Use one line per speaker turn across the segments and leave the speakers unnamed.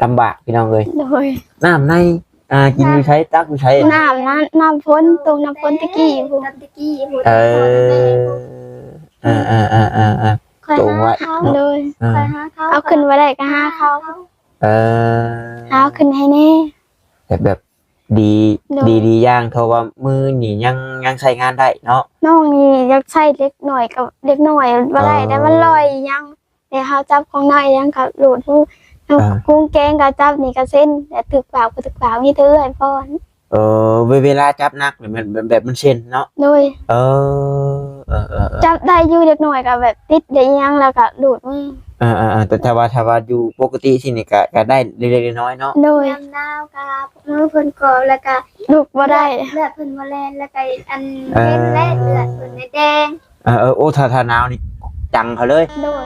ลำบากพี่น้องเลย
โดย
น้ำในกินอยู่ใช้ตักอยู่ใช้
น้ำพ้นตรงน้ำพ้นตะกี้พู
เออตรงไว้
โดย
อ่า
เอาขึ้นไว้ได้ก็หาเขา
เออ
เอาขึ้นให้แน่
แบบดี
เนอะ
ดีอย่างเพราะว่ามือนี่ยังใช้งานได้เนาะ
น้องนี่อยากใช้เล็กหน่อยกับเล็กหน่อยบ่ได้แต่มันลอยยังแต่เฮาจับของน้อยยังกับหลุดหูกุ้งแกงกับจับนี่ก็เส้นแต่ตึกเปล่าก็ตึกเปล่านี่เตื้อยพ่อน
เวลาจับนักเนี่ยมันแบบมันเช่นเนาะ
โดย
เออ
จับได้อยู่เล็กหน่อยก็แบบติดได้ยังแล้วก็หลุดมือ
แต่ถ้าว่าอยู่ปกติที่นี่ก็ได้เล็กๆน้อยๆเนาะ
โดย
ยำดาวกับมือเพิ่นกอแล้วก็
ลุกบ่ได้
เลือดเพิ่นบ่แล่นแล้วก็อันเล่นและเลือดเพิ่นแดง
โอ้ถ้าหนาวนี่จังเขาเลย
โดย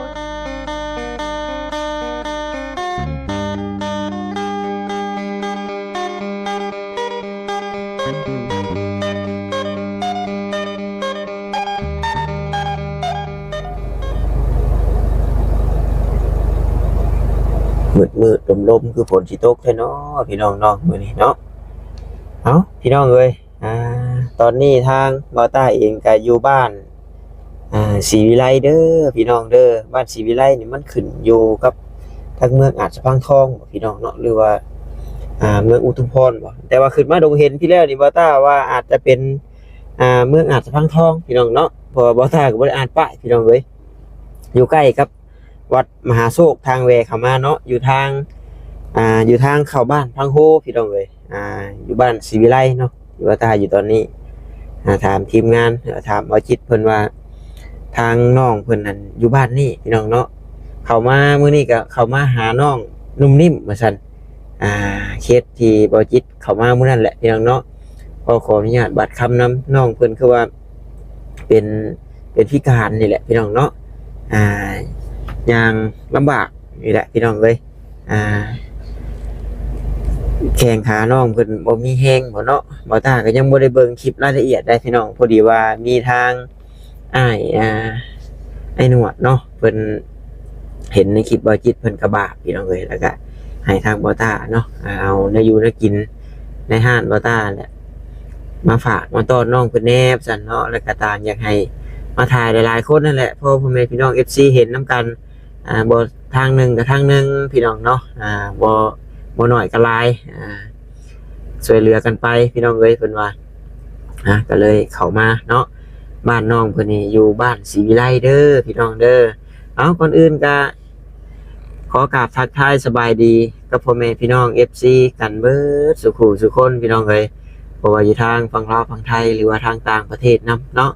มืดลมคือฝนสิตกแท้เนาะพี่น้องเนาะมื้อนี้เนาะเอาพี่น้องเอ้ยตอนนี้ทางบ่าวต้าเองก็อยู่บ้านศรีวิไลเด้อพี่น้องเด้อบ้านศรีวิไลนี่มันขึ้นอยู่กับทางเมืองอาจจะพังทองบ่พี่น้องเนาะหรือว่าเมืองอุทุมพรบ่แต่ว่าขึ้นมาดงเห็นพี่แล้วนี่บ่าวต้าว่าอาจจะเป็นเมืองอาจจะพังทองพี่น้องเนาะเพราะว่าบ่าวต้าก็บ่ได้อ่านป้ายพี่น้องเอ้ยอยู่ใกล้กับวัดมหาโศกทางแวเข้ามาเนาะอยู่ทางเข้าบ้านพังโฮพี่น้องเอ้ยอยู่บ้านศรีวิไลเนาะอยู่บ่าวต้าอยู่ตอนนี้ถามทีมงานถามบ่จิตเพิ่นว่าทางน้องเพิ่นนั่นอยู่บ้านนี่พี่น้องเนาะเข้ามามื้อนี้ก็เข้ามาหาน้องนุ่มนิ่มว่าซั่นเคสที่บ่จิตเข้ามามื้อนั้นแหละพี่น้องเนาะขออนุญาตบัตรคำนำน้องเพิ่นคือว่าเป็นพิการนี่แหละพี่น้องเนาะอย่างลำบากนี่แหละพี่น้องเอ้ยแข้งขาน้องเพิ่นบ่มีแฮงบ่เนาะบ่ตาก็ยังบ่ได้เบิ่งคลิปรายละเอียดได้พี่น้องพอดีว่ามีทางไอ้หนวดเนาะเพิ่นเห็นในคลิปบ่จิตเพิ่นกระบากพี่น้องเอ้ยแล้วก็ให้ทางบ่ตาเนาะเอาเนื้ออยู่เนื้อกินในห้านบ่ตาแหละมาฝากมาต้อนน้องเพิ่นแนบซั่นเนาะแล้วก็ตามอยากให้มาถ่ายหลายๆคนนั่นแหละเพราะพ่อแม่พี่น้อง FC เห็นนํกันบ่ทางหนึงกับทางหนึงพี่น้องเนาะบ่น้อยก็หลายช่วยเหลือกันไปพี่น้องเอ้ยเพิ่นว่าก็เลยเข้ามาเนาะบ้านน้องเพิ่นนี่อยู่บ้านศรีวิไลเด้อพี่น้องเด้อเอาก่อนอื่นก็ขอกราบทักทายสบายดีกับพ่อแม่พี่น้อง FC กันเบิดสุขุสุคนพี่น้องเอ้ยบ่ว่าอยู่ทางฝั่งลาวฝั่งไทยหรือว่าทางต่างประเทศนำเนาะ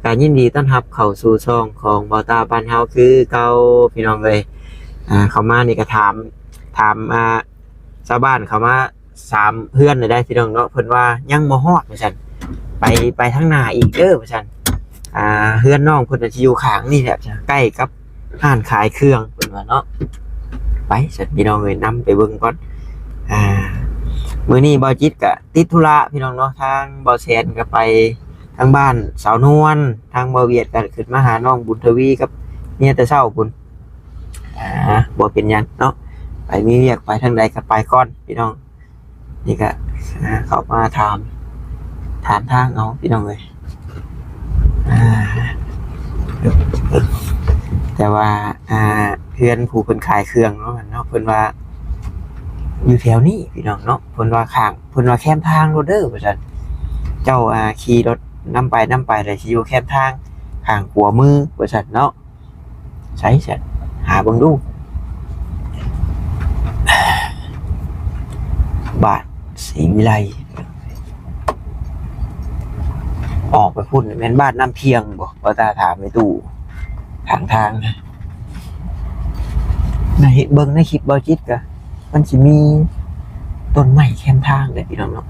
การยินดีต้อนรับเข้าสู่ช่องของบ่าวตาบ้านเฮาคือเก่าพี่น้องเอ้ยเข้ามานี่ก็ถามชาวบ้านเขามา3เฮือนได้พี่น้องเนาะเพิ่นว่ายังบ่ฮอดว่าซั่นไปทางหน้าอีกเด้อว่าซั่นเฮือนน้องเพิ่นสิอยู่ข้างนี่แหละจ้ะใกล้กับร้านขายเครื่องเพิ่นว่าเนาะไปซั่นพี่น้องเอ้ยนำไปเบิ่งก่อนมื้อนี้บ่จิตก็ติดธุระพี่น้องเนาะทางบ่แสนก็ไปทางบ้านสาวนวลทางบ่เวียดก็ขึ้นมาหาน้องบุญทวีกับเมียแต่เช้าพุ่นบ่เป็นหยังเนาะไปมีเรียกไปทางใดก็ไปก่อนพี่น้องนี่ก็เขามาถามทางเอาพี่น้องเลยแต่ว่าเพื่อนผู้เพิ่นขายเครื่องเนาะเพิ่นว่าอยู่แถวนี้พี่น้องเนาะเพิ่นว่าข้างเพิ่นว่าแคมทางโรเดอร์ว่าซั่นเจ้าขี่รถนำไปเลยสิอยู่แคมทางข้างขวามือว่าซั่นเนาะใช่ซั่นหาเบิ่งดูบ้านศรีวิไลออกไปพูดแม่นบ้านน้ำเพียงบ่ว่าตาถามไปตู่ทางในเบิ่งในคลิปบ่จิตก็มันสิมีต้นไม้แคมทางเลยพี่น้องเนาะ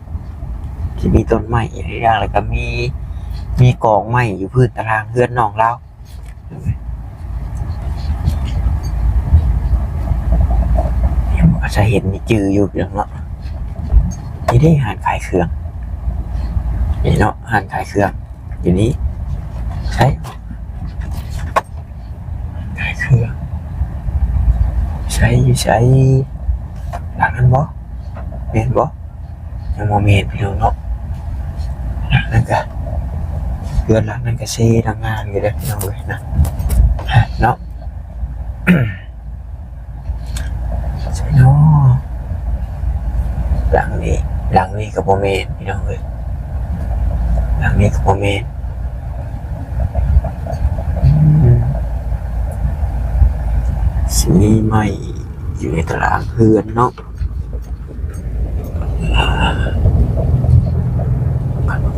สิมีต้นไม้อย่างแล้วก็มีกองไม้อยู่พื้นตารางเฮือนน้องเราจะเห็นมีจืออยู่พี่น้องเนาะนี่ได้หานขายเครื่องนี่เนาะหานขายเครื่องอยู่นี้ใช่ขายเครื่องใช้ นั้นบ่แม่นบ่ยังบ่แม่นพี่น้องเนาะหลังนั้นก็เรือนหลังนั้นก็เซทางงานอยู่เด้อพี่น้องเอ้ยนะเนาะ ใช่เนาะหลังนี้ก็บ่แม่นพี่น้องเอ้ยหลังนี้ก็บ่แม่นสีใหม่อยู่ในตารางเพื่อนเนาะ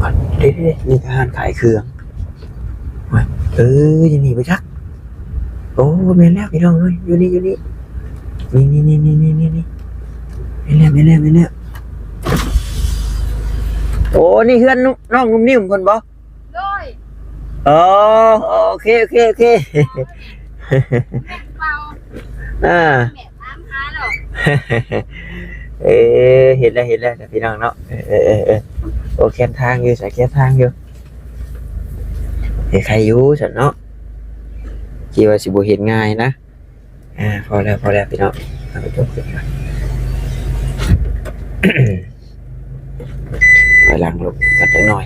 กันเด้นี่ก็ร้านขายเครื่องอย่าหนีไปชักโอ้แม่นแล้วพี่น้องเอ้ยอยู่นี่นี่ไม่แล้วโอ้นี่เพื่อนน้องนุ่มนิ่มคนบ่
ด้วย
อ๋อโอเค
แม่เบา
อ่า
แม่ตามหาหรอก
เห็นแล้วพี่น้องเนาะโอเคทางอยู่ใส่แค่ทางอยู่เห็นใครอยู่ฉันเนาะคิดว่าสิบ่เห็นง่ายนะพอแล้วพี่น้องเอาไปจบกันก่อน ถอยหลังลงกันจังหน่อย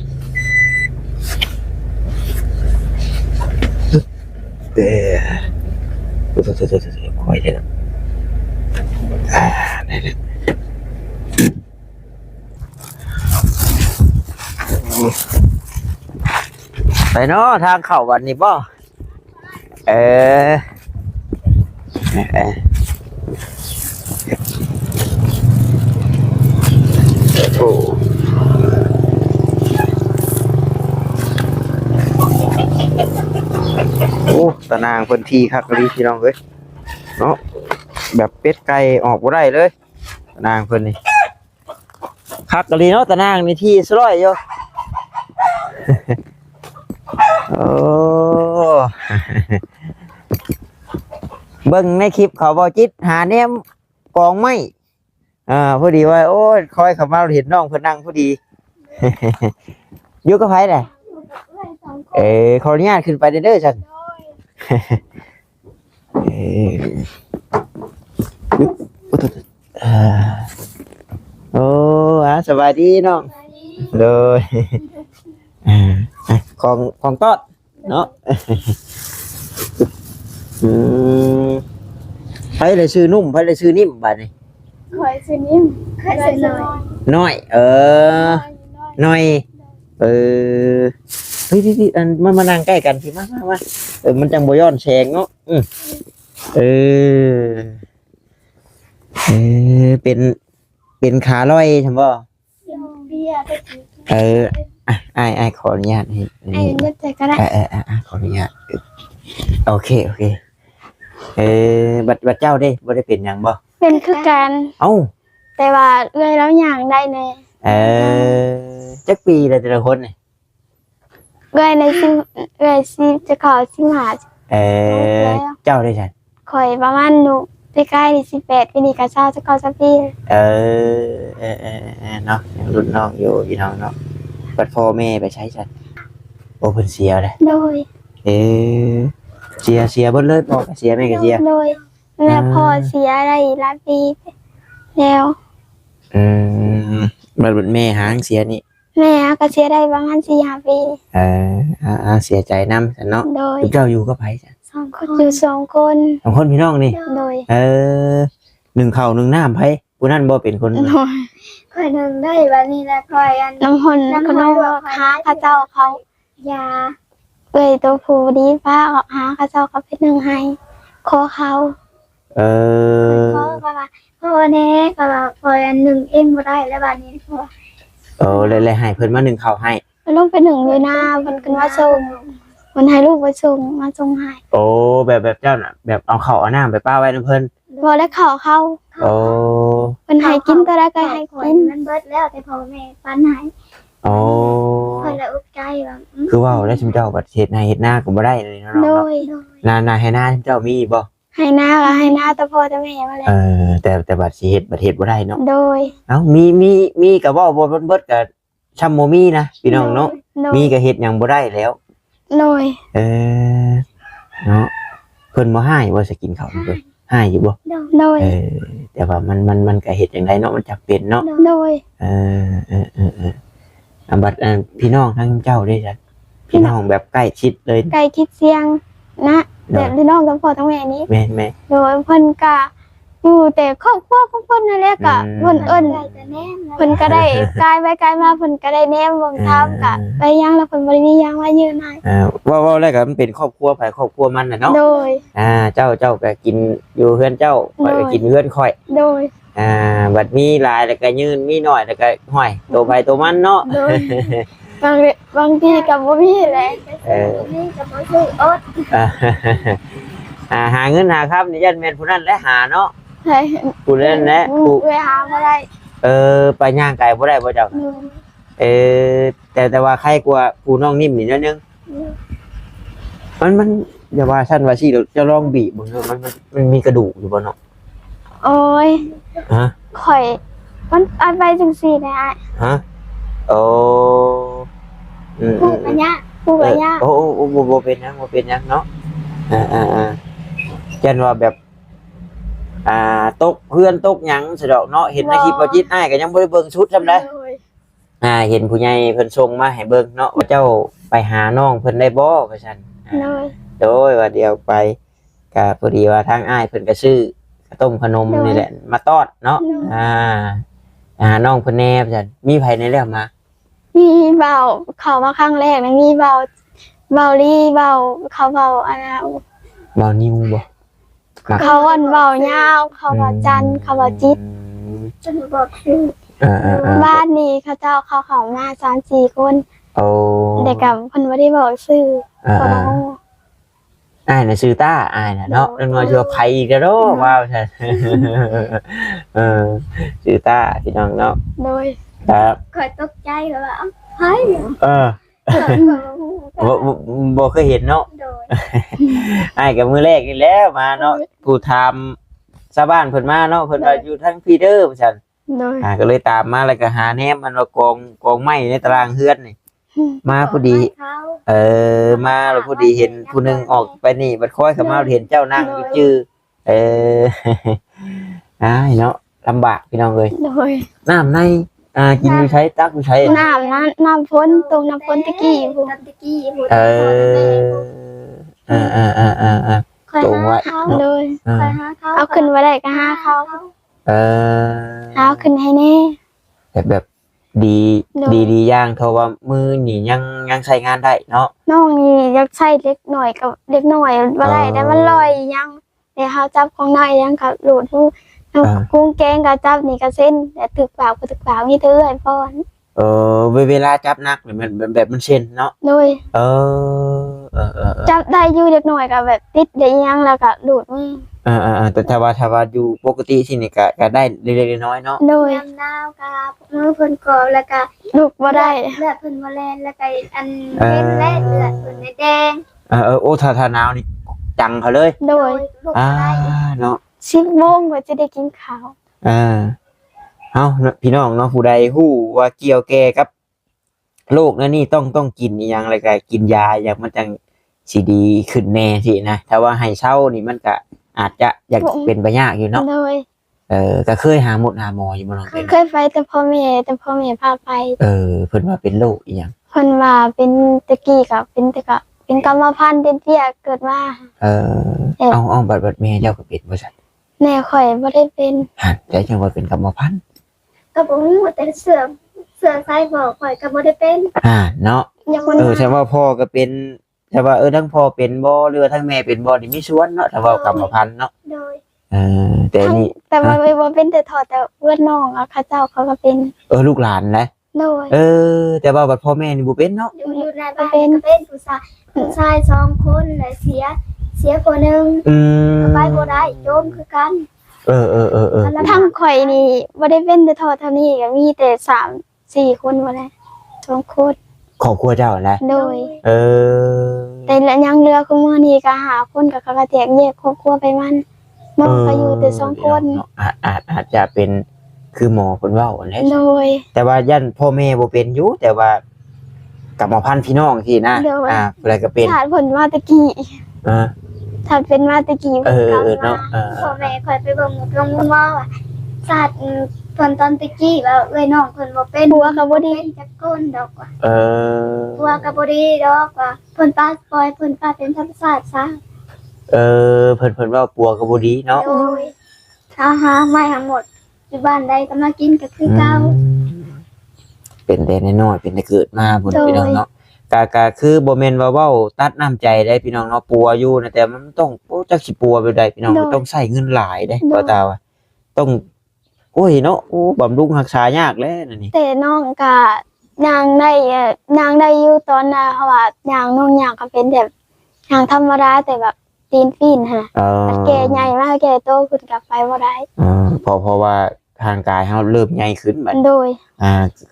ค่อยเถอะได้เลยไปเนาะทางเข้าวันนี้ป่ะโอ้โอ้ตะนางพื้นที่คักรีพี่น้องเอ้ยเนาะแบบเป็ดไก่ออกบ่ได้เลยตะนางเพิ่นนี่คักรีเนาะตะนางนี่ที่สร้อยอยู่ โอ้ เบิ่งในคลิปเขาบ่จิตหาแนมกองไม้พอดีว่าโอ้ยคอยเขามาเห็นน้องเพิ่นนั่งพอดี อยู่กับไผแหละขออนุญาตขึ้นไปเด้อจัง โอ้สบายดีน้องเลยของต้อนเนาะไผได้ชื่อนุ่มไผได้ชื่อนิ่มบัดนี้
คอยซื้อนิ่มคอยซื้อน้อย
น้อยน้อยเฮ้ยอันมานั่งใกล้กันสิมามันจังบ่ย้อนแสงเนาะเป็นขาลอยใช่บ่
เบียร์ไปกิน
ไอ้ขออนุญาตให้
ไอ้เลือดใจก็ได้
ขออนุญาตโอเคบัดเจ้าเด้บ่ได้เป็นหยังบ่
เป็นคือกัน
เอ้า
แต่ว่าเลยแล้วอย่างได้แน่
จักปีละแต่ละคนนี่
เลยในซิจะขอซิมหา
เจ้าได้ฉัน
คอยประมาณหนูใกล้ๆ18ปีนี้ก็เช้าจะขอสักปี
เนาะยังรุ่นน้องอยู่พี่น้องเนาะบัดพ่อแม่ไปใช้ฉันโอ้เพิ่นเสียเลย
โดย
เสียเบิดเลยพ่อก็เสียแม่ก็เสีย
โดยแม่พ่อเสียได้หลายปีแล้ว
บัดแม่หางเสียนี่
แม่ก็เสียได้ประมาณ4-5 ปี
เสียใจนำฉันเนาะ
โดย
เจ้าอยู่กับไผจ้ะ
2 คนอยู่2 คน
สองคนพี่น้องนี่
โดย
หนึ่งข้าวหนึ่งน้ำไผผู้นั้นบ่เป็นคน
โดย
คอยหนึ่งได้วันนี้นะคอยอัน
น้ำหนก็น้องหาข้าเจ้าเขา
ยา
เลยตัวผู้ดีป้าหาข้าเจ้าเขาเป็นหนึ่งให้ขอเขา
พ่อก็ว่าพ่อแน่ก็ว่าคอยอันหนึ่งเองบ่ได้แล้ววันนี้พ่อ
เลยให้เพิ่นมาหนึ่งข้าวให้
มันลงไปหนึ่งเลยนะมันกันว่าส่งมันให้ลูกไปส่งมาส่งให้
โอ้แบบเจ้าน่ะแบบเอาข้าวเอาน้ำไปป้าไว้นำเพิ่น
พอได้ข่าวเขา
โอ้
มันให้กินก็ได้ก็ให้
คอย
กิน
มันเบิดแล้วแต่พ่อแม่ปันให้
โอ้
คอยละอุกใจว่า
คือว่าได้ชิมเจ้าบัดเฮ็ดนาเฮ็ดหน้าก็บ่ได้เลยเนาะ
โด
เนาะ
ย
นาให้หน้าชิมเจ้ามีบ่
ให้หน้าก็ให้หน้าแต่พ่อแต่แม่มาแล้ว
แต่บัดสิเฮ็ดบัดเฮ็ดบ่ได้เนาะ
โดย
เอ้ามีก็เว้าบ่เบิดก็ช่ำบ่มีนะพี่น้องเนาะ
โดย
มีก็เฮ็ดหยังบ่ได้แล้ว
โดย
เนาะเพิ่นบ่ให้ว่าสิกินข้าวเพิ่น ให้อยู่บ่
โดย
แต่ว่ามันก็เฮ็ดจังไดเนาะมันจำเป็นเนาะ
โดย
บัดพี่น้องทั้งเจ้าได้จ้ะพี่น้องแบบใกล้ชิดเลย
ไกลคิดเสียงนะแต่พี่น้องกับพ่อทั้งแม่นี้
แม่น
โดยเพิ่นก็อยู่แต่ครอบครัวของเพิ่นนั่นแหละก็เพิ่นเอิ้น
ได้แต่แน่น
เพิ่นก็ได้กายไปกายมาเพิ่นก็ได้แนมเบิ่งทามก็ไปยังแล้วเพิ่นบ่ได้มีหยังว่ายืนให้
ว่าแล้วก็มันเป็นครอบครัวไผครอบครัวมันน่ะเนาะ
โดย
เจ้าก็กินอยู่เฮือนเจ้าข่อยก็กินเฮือนข่อย
โดย
บัดมีหลายแล้วก็ยืนมีน้อยแล้วก็ห้อยตัวไปตัวมันเนาะ
โดยบางทีก็บ่มีแหละ
นี่จะบ่ซื้ออด
หาเงินหาครับนี่ยันแม่นผู้นั้นและหาเนาะ
ให้
ผู้นั้นแหละผู้
ไปหาบ่ได้
ไปย่างไกลบ่ได้บ่เจ้า
โดย
แต่ว่าใครกว่าผู้น้องนิ่มนี่นิดนึงมันอย่าว่าฉันว่าสิจะลองบีบมันมันมีกระดูกอยู่บ่เนาะ
โอ้ย
ฮะ
ข่อยมันเอาไปจังซี่แหละ
ฮะโอ้อืม
ผู้ปัญญา
ผู้ก็ยาก
โอ้บ่เป็นหยังเนาะจันว่าแบบตกเพื่อนตกหยังสะดอกเนาะเห็นในคลิปบ่จิตอ้ายก็ยังบ่ได้เบิ่งชุดซำได้
โดย
เห็นผู้ใหญ่เพิ่นส่งมาให้เบิ่งเนาะว่าเจ้าไปหาน้องเพิ่นได้บ่ว่าซั่น
โดย
โดยว่าเดียวไปก็พอดีว่าทางอ้ายเพิ่นก็ซื้อข้าวต้มขนมนี่แหละมาตอดเนาะน้องเพิ่นแน่ว่าซั่นมีไผในแล้วมา
มีเบาเขามาครั้งแรกนะมีเบาลี่เบาเขาเบาอันนั้น
บ่นิวบ่
เขาอันเบายาวเขาเบาจันทร์เขาเบาจิต
จนบอกชื่อ
บ้านนี้เขาเจ้าเขามา3-4 คน
โอ้
เด็กกับเพิ่นบ่ได้บอกชื่อเขาบอก
อ้ายน่ะซื้อต้าอ้ายน่ะเนาะแล้วน้อยสิว่าไผอีกแล้วเนาะว่าซั่นซื้อต้าพี่น้องเนาะ
โดย
ครับ
คอยตกใจว่าเฮ้ย
บ่เคยเห็นเนาะ
โดย
อ้ายกับมื้อแรกนี่แหล้วมาเนาะผู้ทำชาวบ้านเพิ่นมาเนาะเพิ่นว่าอยู่ทางพีเดอร์ว่าซั่น
โดย
ก็เลยตามมาแล้วก็หาแนมมันว่ากองไม้ในตารางเฮือนนี่มาพอดี มาแล้วพอดีเห็นผู้หนึงออกไปนี่บัดคอยเข้ามาเห็นเจ้านั่งอยู่จื้ออ้ายเนาะลำบากพี่น้องเอ้ย
โดย
น้ำในกินอยู่ใช้ตักอยู่ใช้
น้ำพ้นตรงน้ำพ้นตะกี้ผู้
ตะกี้ผู้
ตรงไว้
โดย
คอยหาเขา
เอาขึ้นบ่ได้ก็หาเขา เอาขึ้นให้แน่
แบบดีอย่างเท่าว่ามือนี่ยังใช้งานได้เนาะ
น้องนี่อยากใช้เล็กหน่อยกับเล็กหน่อยบ่ได้แต่มันลอยยังแต่เฮาจับของน้อยยังกับโหลดผู้กุ้งแกงก็จับนี่ก็เส้นแต่ตึกเปล่าก็ตึกเปล่ามีเตื้อยพ่อน
เวลาจับนักเนี่ยมันแบบมันเช่นเนาะ
โดย
เออ
จับได้อยู่เล็กหน่อยก็แบบติดได้ยังแล้วก็โหลดมือ
แต่ถ้าว่าอยู่ปกติที่นี่ก็ได้เล็กๆน้อยๆเนาะ
โดย
ยำนาวกับมือเพิ่นกอบแล้วก็
ลูกบ่ได้
เลือดเพิ่นบ่แล่นแล้วก็อันเป็นและเลือดเพิ่นแดง
โอ้ถ้าหนาวนี่จังเขาเลย
โดย
ลูกบ่ได้
เนาะ
10 โมงก็จะได้กินข้าว
เอาพี่น้องเนาะผู้ใดฮู้ว่าเกี่ยวแก่กับโรคนั่นนี่ต้องกินอหยังอะไรก็กินยาอย่างมันจังสิดีขึ้นแน่สินะถ้าว่าให้เช่านี่มันก็อาจจะอยากเป็นไปยากอยู่เนาะ
โดย
ก็เคยหาหมออยู่บ่น้องเป็น
เคยไปแต่พ่อแม่พาไป
เพิ่นว่าเป็นโรคอีหยัง
เพิ่นว่าเป็นตะกี้ก็เป็นกรรมพันธุ์เตี้ยๆเกิดมา
เอาบัดแม่เจ้าก็เป็นบ่ซั่น
แม่ข่อยบ่ได้เป็น
หั่นแต่จังว่าเป็นกรรมพันธุ์
ก็บ่ฮู้แต่เสือใส่บอกข่อยก็บ่ได้เป็น
เนาะ
ยังมัน
ใช่ว่าพ่อก็เป็นใช่ว่าทั้งพ่อเป็นบ่หรือว่าทั้งแม่เป็นบ่นี่มีส่วนเนาะถ้าว่ากรรมพันธุ์เนาะ
โดย
แต่นี่
แต่ว่าบ่เป็นแต่ถอดแต่เพื่อนน้องอะเขาเจ้าเขาก็เป็น
ลูกหลานนะ
โดย
แต่ว่าบัดพ่อแม่นี่บ่เป็นเนาะ
อยู่ในบ้านก็เป็นผู้ชาย2คนและเสียคนนึงไปบ่ได้โจมคือกัน
ทั้งข่อยนี่บ่ได้เป็นแต่ถอดเท่านี้ก็มีแต่3-4 คนบ่ได้2คน
ครอบครัวเจ้านะ
โดย
แต่
แต่ละยังเหลือคือมื้อนี้ก็หาคนก็เขาก็แจกแยกครอบครัวไปมันน้องก็อยู่แต่2 คน
อาจจะเป็นคือหมอเพิ่นเว้าอันนี้
โดย
แต่ว่ายันพ่อแม่บ่เป็นอยู่แต่ว่ากรรมพันธุ์พี่น้องที่นะอะไรก็เป็น
ถาดผลมาตะกี้
ส
ถ้าเป็นมาตะกี้
เอ
เพิ่น
อก
ลับ
เนาะ
มา
พ่อแม่คอยไปเบิ่งหมดลงมือว่าศาสตร์ตอนตะกี้ว่าเอ้ยน้องเพิ่นบ่เป็น
ผัวก็บ่ดี
เป็นจักก้นดอกว่า
เออ
ผัวก็บ่ดีดอกว่าเพิ่นป้าปล่อยเพิ่นป้าเป็นธรรมชาติซะ
เพิ่นว่าปัวก็บ่ดีเนาะ
โดยถ้าหาไม่ทั้งหมดอยู่บ้านใดก็มากินก็คือเก่า
เป็นแต่น้อยๆเป็นแต่เกิดมาพุ่น
โดย
พี่น้องเนาะก็คือบ่แม่นว่าเว้าตัดน้ำใจได้พี่น้องเนาะปัวอยู่นะแต่มันต้องโอ้จักสิปัวไปได้พี่น้องมันต้องใช้เงินหลายได้บ่ตาว่าต้องโอ้ยเนาะโอ้บำรุงรักษายากแล้วนั่นนี่
แต่น้องก็นางได้นางได้อยู่ตอนน่ะเพราะว่านางน้องยางก็เป็นแบบนางธรรมดาแต่แบบตีนปีนหั่นน่ะ แกใหญ่มากแกโตขึ้นกลับไปบ่ได้
เพราะว่าทางกายเฮาเริ่มใหญ่ขึ้นบัด
โดย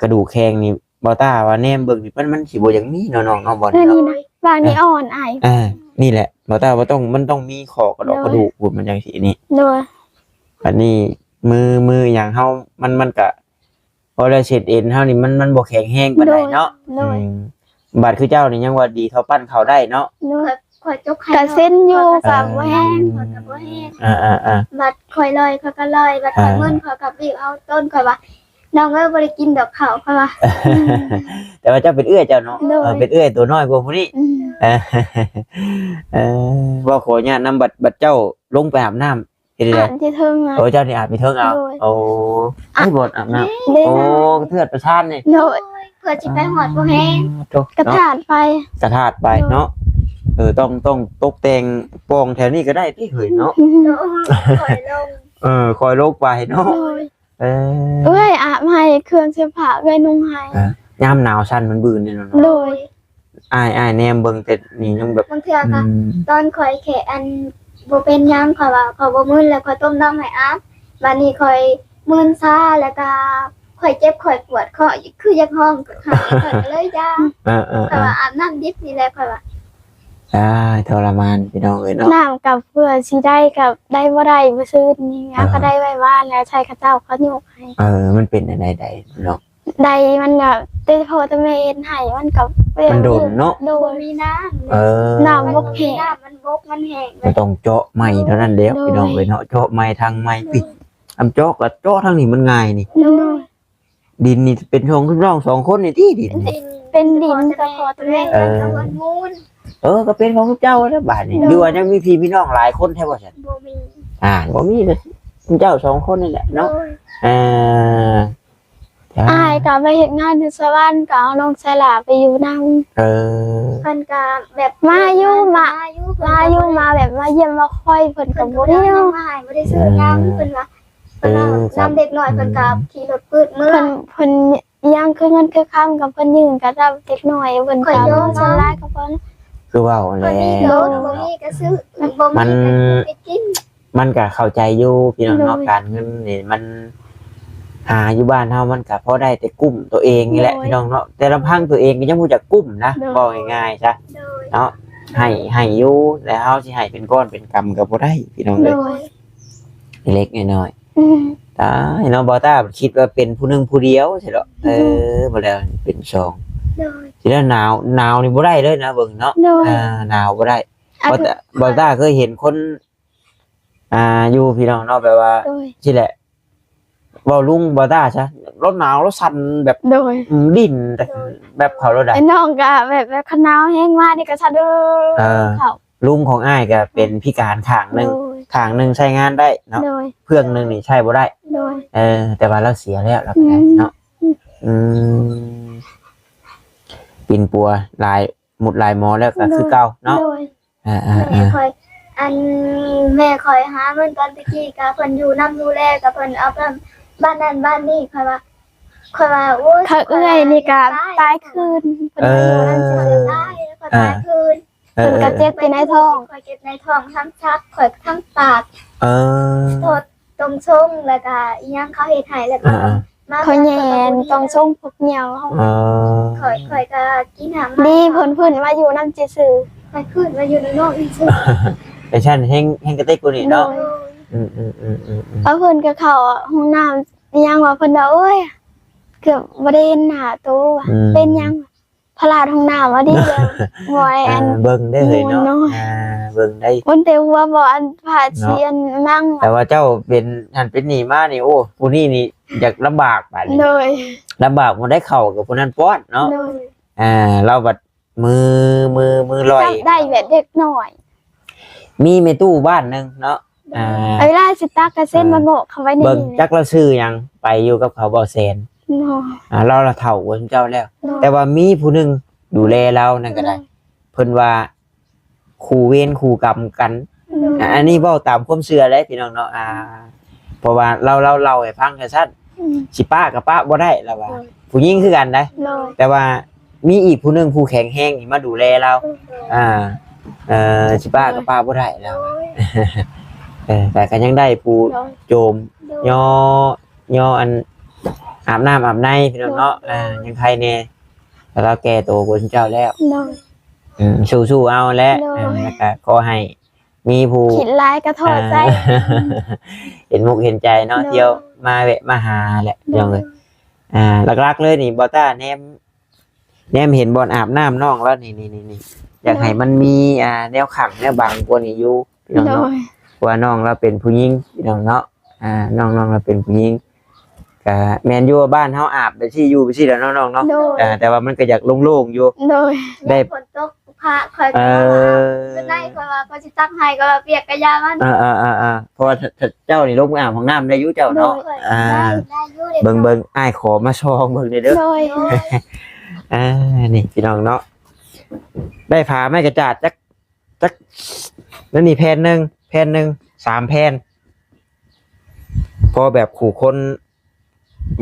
กระดูกแข้งนี่บ่ตาว่าแนมเบิ่งนี่มันสิบ่อย่างนี้เนาะน้องเนาะบ่
เรื่อง
เนาะ
นี้นะบางนี้อ่อนอาย
นี่แหละบ่ตาว่ามันต้องมีข้อกระดอกกระดูกพุ่นมันจังซี่นี่
โดย
อันนี้มืออย่างเฮามันก็พอได้เช็ดเอ็นเฮานี่มันบ่แข็งแรงปานใดเนาะ
โดย
บาดคือเจ้านี่ยังว่าดีเขาปั้นเขาได้เนาะ
โดย
คอยจกไข่
กะเส้นอยู่กับบ่แห้ง
คอยกับบ่แห้ง
อ่า
บัดคอยลอยคอยก็ลอยบัดคอยเงินคอยกับบีบเอาต้นคอยว่าน้องเอ้ยบ่ได้กินดอกข้าวคอยว่า
แต่ว่าเจ้าเป็นเอื้อยเจ้าเนาะ
โดย
เป็นเอื้อยตัวน้อยกว่าผู้นี้
อืม
ว่าขอเนี่ยนำบัดเจ้าลงไปอาบน้ำเฮ็ดได้
อ่านที่เทิงอ่ะ
โอ้เจ้านี่อาบไปเทิงเอา
โดย
โอ้ให้บดอาบน้ำ
ได้
โอ้
นะ
เทือดประชานนี่
โดย
เพื่อสิไปหอดบ่แห้ง
โต
กระ
เนาะ
ถาดไป
กระทาดไปเนาะต้องตกแต่งโปร่งแถวนี้ก็ได้ที่เห็นเนาะ
โดยคอยลง
คอยโลกไปเนาะ
โดย
เออ
เอ้ยอาบให้เครื่องเสื้อผ้าเอ้ยนุ่งให้
ยามหนาวสั่นมันบืนเนี่ยเนาะ
โดย
อ้ายแนมเบิ่งแต่นี่ยังแบบ
บางเทื่อค่ะตอนคอยแขอันบ่เป็นหยังคอยว่าคอยบ่มึนแล้วคอยต้มน้ำให้อาบบัดนี้คอยมึนซาแล้วก็คอยเจ็บคอยปวดคอคืออยากห้องก็หายคอยก็เลยยาคอยว่าอาบน้ำดิบนี่แหละคอยว่า
ทรมานพี่น้องเอ้ยเนาะ
น้ำกับเพื่อสิได้กับได้บ่ได้บ่ซื้อนี่นะก็ได้ไว้ว่าแล้วใช้ข้าเจ้าเขาโยกให้
มันเป็นอะไรใดเนาะ
ได้มันก็ได้พอตะเมนให้มันกับ
มันโดนเนาะ
โด
บ่
น
มีน้ำ
น้ำบกแห้ง
น้ำมันบกมันแห้ง
มันต้องเจาะใหม่เท่านั้นเดียวพี่น้องเอ้ยเนาะเจาะใหม่ทางใหม่ปิดทำเจาะกับเจาะทางนี้มันง่ายนี่
โดย
ดินนี่เป็นชงขึ้นร่องสองคนนี่ที่ดินนี่
เป็นดินกับพอตะเมน
กับวันมูล
ก็เป็นของเจ้าแล้วบาดนี่ดูว่ายังมีพี่น้องหลายคนแท้บ่ซั่น
บ่มี
บ่มีเลยเจ้าสองคนนี่แหละเนาะ
โดย
อายก็ไปเฮ็ดงานที่สวรรค์ก็เอาน้องสลาไปอยู่นำ
เพิ่นก็แบบ
มาอยู่มา
มาอยู่
มาอยู่มาแบบมาเยี่ยมมาคอยเพิ่น
เพิ่
ก็
น
บ่
บ่
ได้
ได้
เนาะ
มาให้บ่ได้ซื้อหยังเพิ่นว่าเพิ่นเอาน้ำเด็กน้อยเพิ่นก็ขี่รถปืดเมื่อ
เพิ่นยังคือเงินคือคำกับเพิ่นยืนกับเด็กน้อยเพิ่นก็เอาสลายกับเพิ่น
คือว่าแล้
บ่มีรถบ่มีก็ซื้อบ่มีก็ไปกิน
มันก็เข้าใจอยู่พี่น้องเนาะ
โดย
การเงินนี่มันหาอยู่บ้านเฮามันก็พอได้แต่กุ้มตัวเองนี่แหละ
โดย
พี่น้องเนาะแต่ลำพังตัวเองก็ยังบ่จักกุ้มนะ
โดย
บอกง่ายๆซะ
โดย
เนาะให้อยู่แล้วเฮาสิให้เป็นก้อนเป็นกำก็บ่ได้พี่น้อง
โด
เอ้ย
ย
เล็กน้อย
อืม
ๆตายเนาะบ่ตาคิดว่าเป็นผู้หนึงผู้เดียวใช่ดอกบ่แล้วเป็นสอง
โดย
ทีละหนาวนี่บ่ได้เลยนะเบิ่งเนาะ
โดย
หนาวบ่ได้
อ่ะ
บ่ตาเคยเห็นคนอยู่พี่น้องเนาะแบบว่า
โดย
ที่แหละเว้าลุงบ่ตาซะรถหนาวรถสั่นแบบ
โดย
ดิ้นแต่แบบเขารถได้
ไอ้น้องก็แบบขนาวแห้งมากนี่ก็สะดุ้งเขา
ลุงของอ้ายก็เป็นพิการข้างหนึง
โดย
ข้างหนึงใช้งานได้เนาะ
โดย
เครื่องหนึงนี่ใช้บ่ได้
โดย
แต่ว่าเราเสียแล้วเราก็ได้เนาะปิ่นปัวลายหมุดลายหมอแล้วก็คือเก่าเนาะ
โดย
แม่คอยอันแม่คอยหาเงินตอนตะกี้ก็เพิ่นอยู่นํดูแลก็เพิ่นเอาไปบ้านนั้นบ้านนี้คอยว่าโอ้ย
เขาเอื้อยนี่ก็ตายคืนเพิ่นอยู่นั่น
ค
สิ
อยตายแล้วก็ตายคืน
เพิ่นก็เจ็บไปในท้อง
คอยเจ็บในท้องทั้งชักคอยทั้งปาก โทษตรงช่งแล้วก็อีหยังเขาเฮ็ดให้แล้วก็มา
เขาแยนต้องส่งพวกเหนียวเขา
คอยก็กินหำ
ดีเพิ่นมาอยู่นำซื่อ
คอยขึ้นมาอยู่ในโลกอีกซื่อ
แต่ฉันแห้งกระติกกูนี่เนาะ
โดย
ๆแล้วเพิ่นก็เข้าห้องน้ำอีหยังว่าเพิ่นว่าโอ้ยเกือบบ่ได้เห็นหน้าตัวว่ะเป็นหยังพลาดห้องน้ำว่าดีเลยบ่ไอ้อัน
เบิ่งได้เลยเนาะ
ม่วนเนาะ
เบิ่งได้
คนแต่หัวบ่อันผ่าเชียนมั่ง
แต่ว่าเจ้าเป็นหันเป็นหนี้มานี่โอ้ผู้นี้นี่อยากลำบากบาดนี้
โดย
ลำบากบ่ได้เข้ากับผู้นั้นป้อนเนาะ
โดย
เราบัดมือลอย
จับได้แบบเด็กหน่อย
มีแม่ตู้บ้านหนึงเนาะ
เวลาสิตากระเส้นมาโงกเข้าไว้ใน
เบิ่ง
นี่
จักเราซื้อหยังไปอยู่กับเขาบ่แซน
โดย
เราเฒ่ากว่าเจ้าแล้ว
โดย
แต่ว่ามีผู้หนึงดูแลเรานั่นก็ได้เพิ่นว่าคู่เวรคู่กรรมกัน อันนี้เว้าตามความเชื่อเลยพี่น้องเนาะเพราะว่าเราให้ฟังแค่ซั่นสิป้ากับป้าบ่ได้แล้วว่าผู้หญิงคือกันได้
โดย
แต่ว่ามีอีกผู้หนึงผู้แข็งแรงที่มาดูแลเราสิป้ากับป้าบ่ได้แล้วแต่ก็ยังได้ผู้
โดย
โจมย่ออันอาบน้ำอาบในพี่น้องเนาะยังใครแน่แต่เราแก่โตกว่าเจ้าแล้ว
โดย
สู้ๆเอาและ
โดย
แล้วก็ขอให้มีผู้
ขิดลายกระทอดใจ
เห็นมุกเห็นใจเนาะ
โดย
เที่ยวมาแวะมาหาแหละพี่น้องเลยหลักๆเลยนี่บอต้าแนมเห็นบอลอาบน้ำน้องแล้วนี่อยากให้มันมีแนวขังแนวบังกว่านี้อยู่พี่น้อง
โด
เนาะ
ย
ว่าน้องเราเป็นผู้หญิงพี่น้องเนาะน้องเราเป็นผู้หญิงก็แมนอยู่ว่าบ้านเฮาอาบไปที่อยู่ไปที่แล้วน้องๆเนาะ
โดย
แต่ว่ามันก็อยากโล่งๆอยู่
โดย
ได้
ฝนตกพระคอยก็ว่าได้คอยว่าก็สิตักให้ก็ว่าเปียกกระยามัน
เพราะว่าถ้าเจ้านี่ลงอาบของน้ำได้อยู่เจ้าเนาะ
ได้อยู่เด็ก
เบิ่งอ้ายขอมาชองเบิ่งเด้อ
โดย
นี่พี่น้องเนาะได้ผาไม้กระจาดจักแล้วนี่แผ่นหนึ่ง3แผ่นพอแบบขู่คน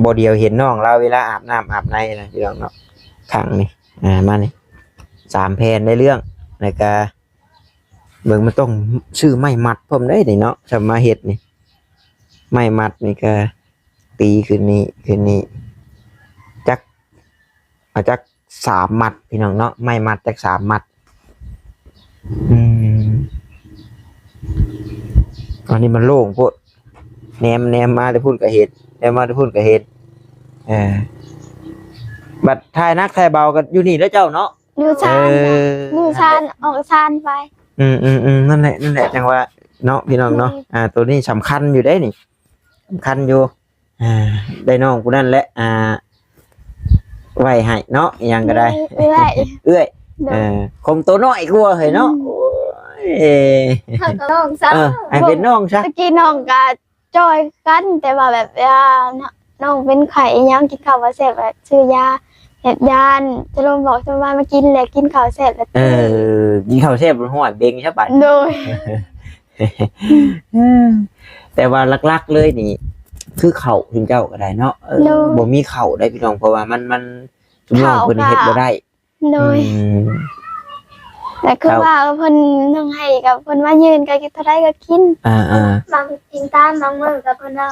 บ่เดียวเห็นน้องเราเวลาอาบน้ำอาบในนะพี่น้องเนาะขังนี่มานี่3แผ่นได้เรื่องแล้วก็เบิ่งมันต้องชื่อไม้มัดพร้อมได้นี่เนาะจะมาเฮ็ดนี่ไม้มัดนี่ก็ตีขึ้นนี่จัก3มัดพี่น้องเนาะไม้มัดจัก3มัดอันนี้มันโล่งโพดแนมมาได้พุ่นก็เฮ็ดแนมมาได้พุ่นก็เฮ็ดบัดทายนักทายเบากันอยู่นี่แล้วเจ้าเนาะ
ดูชานดูชานออกชานไป
นั่นแหละจังว่าเนาะพี่น้องเนาะตัวนี้สำคัญอยู่ได้นี่สำคัญอยู่ได้น้องผู้นั้นแหละไว้ให้เนาะยังก็ได้
เอื้อย
คมตัวน้อยกว่าเฮ้ยเนาะโอ้ย
เขาก็น้องซ้
ให้เป็นน้องซะ
ตะกี้น้องก็จอยกันแต่ว่าแบบน้องเป็นไข่ยังกินข้าวว่าแซ่บแบบซื้อยาเห็ดยานจะลงบอกจะว่ามากินแหละกินข้าวแซ่บแล้ว
กินข้าวแซ่บบนหัวเบงใช่ปะ
โดย
แต่ว่าลักๆเลยนี่คือเข่าถึงเจ้าก็ได้เนาะบ่มีเข่าได้พี่น้องเพราะว่ามันจุ่มน้องเพิ่นเฮ็ดบ่ได้
โดยแต่คือว่าเพิ่นต้องให้กับเพิ่นว่ายืนก็กินเท่าไรก็กิน
ำบางจริงตามบางมือกับเพิ่นเอา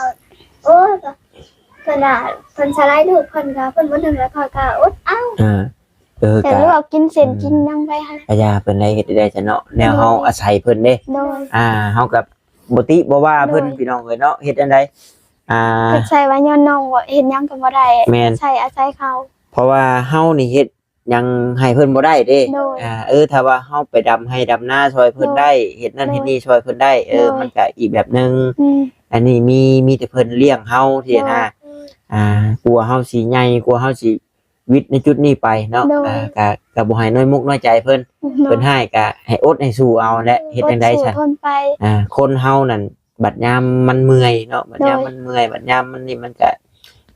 โอ้ยเพิ่นเพิ่นสไลด์ลูกเพิ่นก็เพิ่นบ่ถึงแล้วคอยก็อดเอ้า
แต่ลูกกินเส้นกินยังไปหั่น
พญาเพิ่นได้เฮ็ดได้ซะเนาะแนวเฮาอาศัยเพิ่นเด้
โดย
เฮากับบ่ติบ่ว่าเพิ่นพี่น้องเอ้ยเนาะเฮ็ดอันใด
ใส่ว่าย้อนน้องบ่เฮ็ดหยังก็บ่ได้ใส่อาศัยเขา
เพราะว่าเฮานี่เฮ็ดยังให้เพิ่นบ่ได้เด้ถ้าว่าเฮาไปดำให้ดำหน้าช่วยเพิ่นได้เฮ็ดนั่นเฮ็ดนี่ช่วยเพิ่นได้มันก็อีกแบบนึงอันนี้มีแต่เพิ่นเลี้ยงเฮาที่นะกลัวเฮาสิใหญ่กลัวเฮาสิวิทย์ในจุดนี้ไปเนาะก็บ่ให้น้อยมุกน้อยใจเพิ่นให้ก็ให้อดให้สู้เอาและเฮ็ดจังได๋ซั่นคนเฮานั่นบัดยามมันเมื่อยเนาะบัดยามมันเมื่อยบัดยามมันนี่มันก็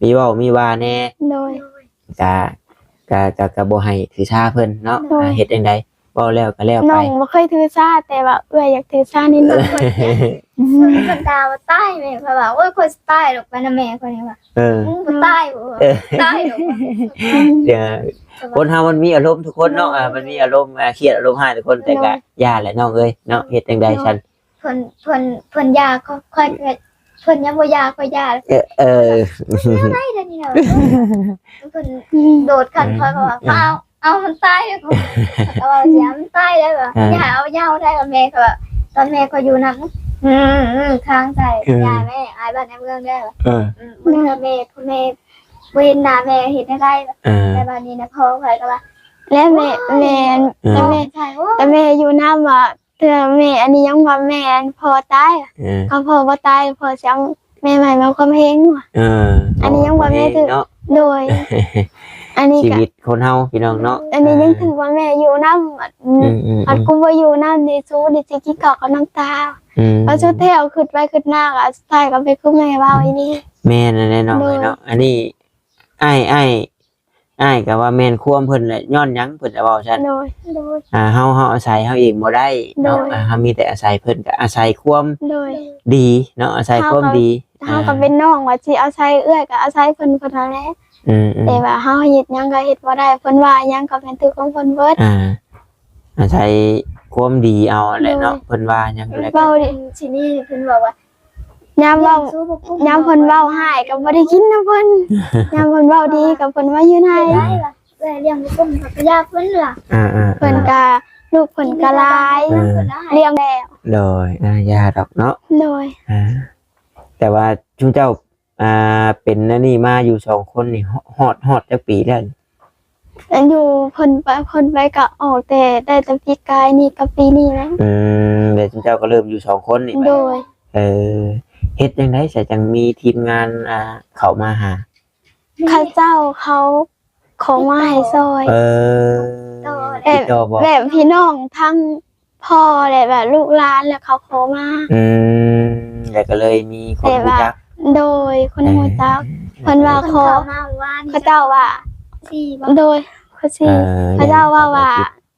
มีเว้ามีว่าแน่ก็บ่ให้ถือชาเพิ่นเนาะเฮ็ดจังได๋เว้าแล้วก็แล้ว
น้
ไป
องบ่เคยถือชาแต่ว่าเอื้อยอยากถือชานิดนึง
คนดาวใต้แม่เขาบอกโอ้ยคนใต้หรอกไปนะแม่คนนี้ว่ามึงใต้บ่ใต้หรอก
เดี๋ยวคนเฮามันมีอารมณ์ทุกคนเนาะมันมีอารมณ์เครียดอารมณ์ร้ายทุกคนแต่ก็ย่าแหละน้องเอ้ยเนาะเฮ็ดจังได๋ซั่น
เพิ่นยาค่อยเพิ่นยังบ่ยาค่อยยาได้เดี๋ยวนี้เนาะเพิ่นโดดขันค่อยก็ว่าเอามันตายแล้วก็ว่าเสียมันตายแล้วอย่าเอายาวได้กับแม่ก็ตอนแม่ก็อยู่นำค้างใจยาแม่อายบ้านในเมืองได้เมื่อแม่เว้นหน้าแม่เฮ็ดได้แต่บัดนี้นะพ่อค่อยก็ว่า
และแม่ใช่แต่แม่อยู่นำว่า เตือแม่อันนี้ยังว่าแม่พอตายอะ
เออ
เขาพอบ่ตายพอสิเอาแม่ใหม่มาความเฮงว่ะ
เออ
อันนี้ยังบ่แม่ถึง
เนาะ
โดย อันนี้
ชี
ก็
วิตคนเฮาพี่น้องเนาะ
อันนี้ยังถือว่าแม่อยู่นำ อันกูบ่อยู่นำนี่สู้นี่สิกินข้าวกับน้ำตาพอสุดแถวขึ้นไปขึ้นหน้าก็สุดท้ายก็ไปคือแม่เว้าอีนี่
แม่นแน่นอนเลยเนาะอันนี้อ้ายก็ว่าแม่นควมเพิ่นแหละย้อนหยังเพิ่นจะเว้าซั่น
โดย
เฮาอาศัยเฮาเองบ่ได้เนาะ
โดย
เฮามีแต่อาศัยเพิ่นก็อาศัยความ
โดย
ดีเนาะอาศัยความดี
เฮาก็เป็นน้องว่าสิเอาใช้เอื้อยก็เอาใช้เพิ่นนั่นแหละ
อืม
แต่ว่าเฮาเฮ็ดหยังก็เฮ็ดบ่ได้เพิ่นว่าหยังก็เป็นถือของเพิ่นเบิด
อาศัยความดีเอาแหละเนาะเพิ่นว่าหยังก็แล้ว
เว้า
เพิ่
ดิ
นสินี่เพิ่นบอกว่าย
ามเว้า
สู้บ่กุ้ม
ยามเพิ่นเว้าหายก็บ่ได้กินนะเพิ่นยามเพิ่นเว้าดีก็เพิ่นว่าอยู่ไหน
ได้ล่ะเอ้ยเลี้ยงบ่กุ้มก็ยากเพิ่นล่ะ
เพิ่นก็ลูกเพิ่นก็หลาย
เพิ่นได้
เลี้ยงแล้ว
โดยยาดอกเนาะ
โดย
แต่ว่าจุเจ้าเป็นอันนี่มาอยู่2คนนี่ฮอดจักปีแล้ว
อันอยู่เพิ่นไปก็ออกแต่ได้แต่ปีกายนี่กับปีนี้นะ
เดี๋ยวจุเจ้าก็เริ่มอยู่2คนนี่
โดย
เฮ็ดจังได๋สิจังมีทีมงานเข้ามาหา
ข้าเจ้าเขาขอมาให้ซอย
ติดต่อบ่
แบบพี่น้องทั้งพ่อและแบบลูกหลานแล้วเขาขอมา
แล้วก็เลยมีคนรู้จัก
โดยคนฮู้จักเพิ่นว่า
เพิ่น
ขอ
เข้ามาว่า
เขาเจ้าว่า
สี่บ่
โดยเขาสิเขาเจ้าว่า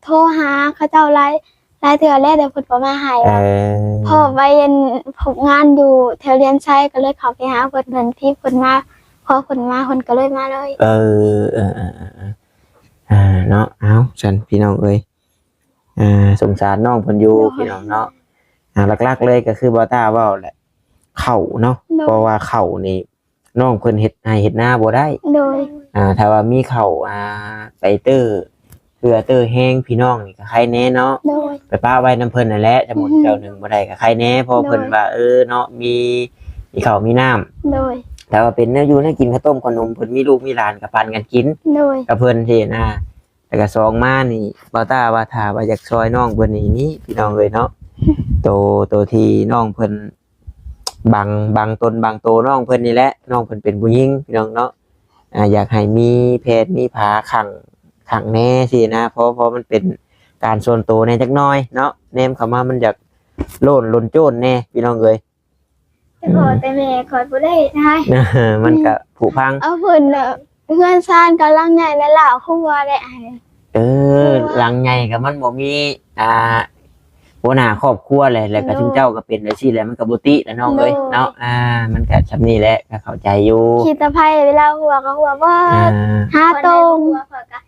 โทรหาเขาเจ้าหลายเทื่อแล้วเดี๋ยวเพิ่นบ่มาให้ว่าพ่อไปเรียนฝึกงานอยู่แถวเรียนชัยก็เลยเข้าไปหาเพิ่นที่เพิ่นมาพอเพิ่นมาเพิ่นก็เลยมาเลย
เนาะเอาฉันพี่น้องเอ้ยสงสารน้องเพิ่นอยู่พี่น้องเนาะหลักๆเลยก็คือบ่ต้าเว้าแหละเข้าเนาะเพราะว่าเข้านี่น้องเพิ่นเฮ็ดให้เฮ็ดหน้าบ่ได้
โดย
ถ้าว่ามีเข้าไปเตอร์เพื่อเตอร์แห้งพี่น้องนี่ก็ใครแน่เนาะ
โดย
ไปป้าไว้น้ำเพิ่นนั่นแหละสมุนเจ้าหนึ่งบ่ได้ก็ใครแน่เพอเพิ่นว่าเนาะมีข้าวมีน้ำ
โดย
แต่ว่าเป็นแนวอยู่แนวกินข้าวต้มขนมเพิ่นมีลูกมีหลานก็ปันกันกิน
โดย
กับเพิ่นสินะแล้วก็สองมานี่บ่ต้าว่าถ้าว่าอยากซอยน้องเพิ่นนี่พี่น้องเอ้ยเนาะโตที่น้องเพิ่นบางตนบางโตน้องเพิ่นนี่แหละน้องเพิ่นเป็นผู้หญิงพี่น้องเนาะอยากให้มีเพศมีผาขังแน่สินะเพราะมันเป็นการส่วนตัวแน่จักหน่อยเนาะแนมเข้ามามันอยากโลนโจนแน่พี่น้องเอ้ย
แต่พ่อแต่แม่คอยบ่ได้ให้
มันก็ผุพัง
เอาเพิ่นน่ะเพื่อนซ่านกํลังใหญ่และล่ะฮู้ว่าได้อ้าย
หลังใหญ่ก็มันบ่มีหัวหน้าครอบครัวเลยแล้วก็ชุมเจ้าก็เป็นจังซี่แหละมันก็บ่ติแล้วน้องเอ้ยเนาะมันก็ซำนี้แหละก็เข้าใจอยู่
คิดตะไผเวลาหัวก็หัวบ่หาตรง
พ่อก็